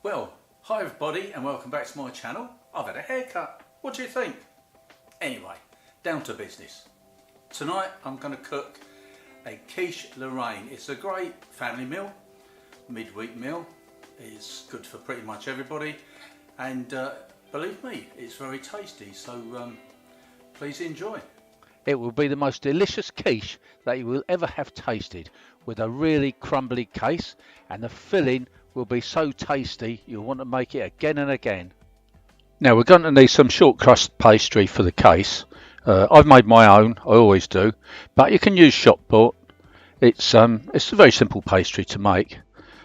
Well, hi everybody and welcome back to my channel. I've had a haircut. What do you think? Anyway, down to business. Tonight I'm going to cook a quiche Lorraine. It's a great family meal, midweek meal. It's good for pretty much everybody and believe me, it's very tasty, so please enjoy. It will be the most delicious quiche that you will ever have tasted, with a really crumbly case, and the filling will be so tasty you'll want to make it again and again. Now we're going to need some short crust pastry for the case. I've made my own, I always do, but you can use shop bought. It's a very simple pastry to make.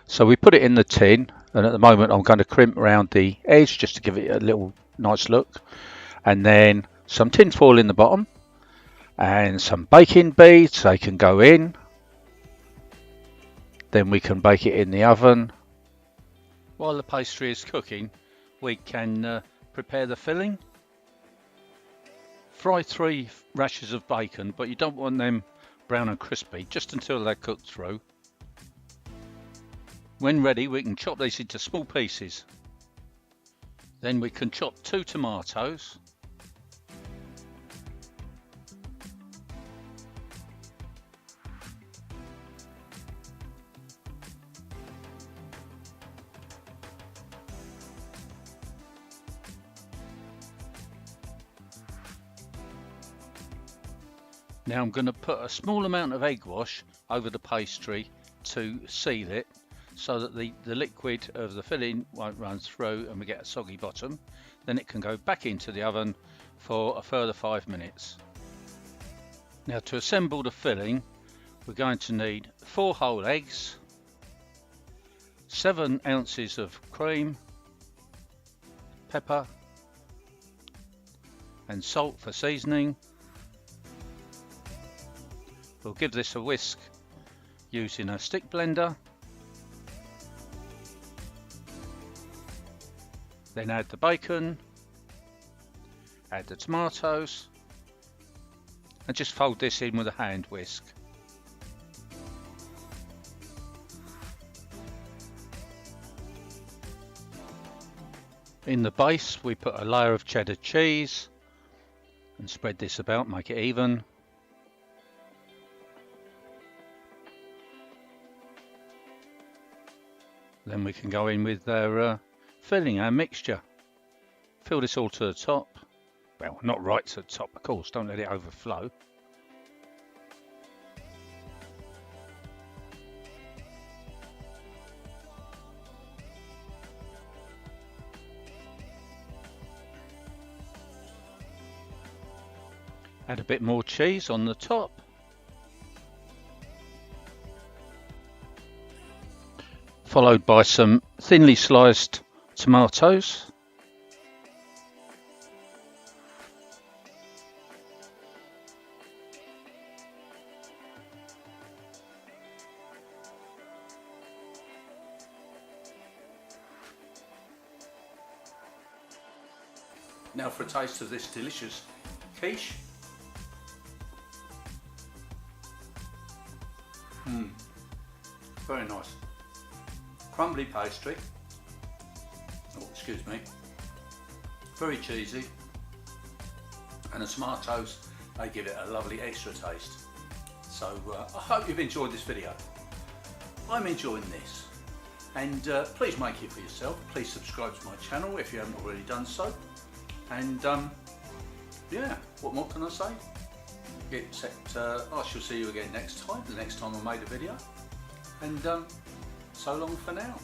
So we put it in the tin, and at the moment I'm going to crimp around the edge just to give it a little nice look, and then some tin foil in the bottom and some baking beads. They can go in, then we can bake it in the oven. While the pastry is cooking, we can prepare the filling. Fry 3 rashers of bacon, but you don't want them brown and crispy, just until they're cooked through. When ready, we can chop these into small pieces. Then we can chop 2 tomatoes. Now I'm going to put a small amount of egg wash over the pastry to seal it, so that the liquid of the filling won't run through and we get a soggy bottom. Then it can go back into the oven for a further 5 minutes. Now to assemble the filling, we're going to need 4 whole eggs, 7 ounces of cream, pepper and salt for seasoning. We'll give this a whisk using a stick blender. Then add the bacon, add the tomatoes, and just fold this in with a hand whisk. In the base we put a layer of cheddar cheese and spread this about, make it even. Then we can go in with our filling, our mixture. Fill this all to the top. Well, not right to the top, of course, don't let it overflow. Add a bit more cheese on the top. Followed by some thinly sliced tomatoes. Now for a taste of this delicious quiche. Very nice. Crumbly pastry, oh excuse me, very cheesy, and the tomatoes, they give it a lovely extra taste. So I hope you've enjoyed this video. I'm enjoying this, and please make it for yourself. Please subscribe to my channel if you haven't already done so, and yeah, what more can I say? Except I shall see you again next time, the next time I made a video, and so long for now.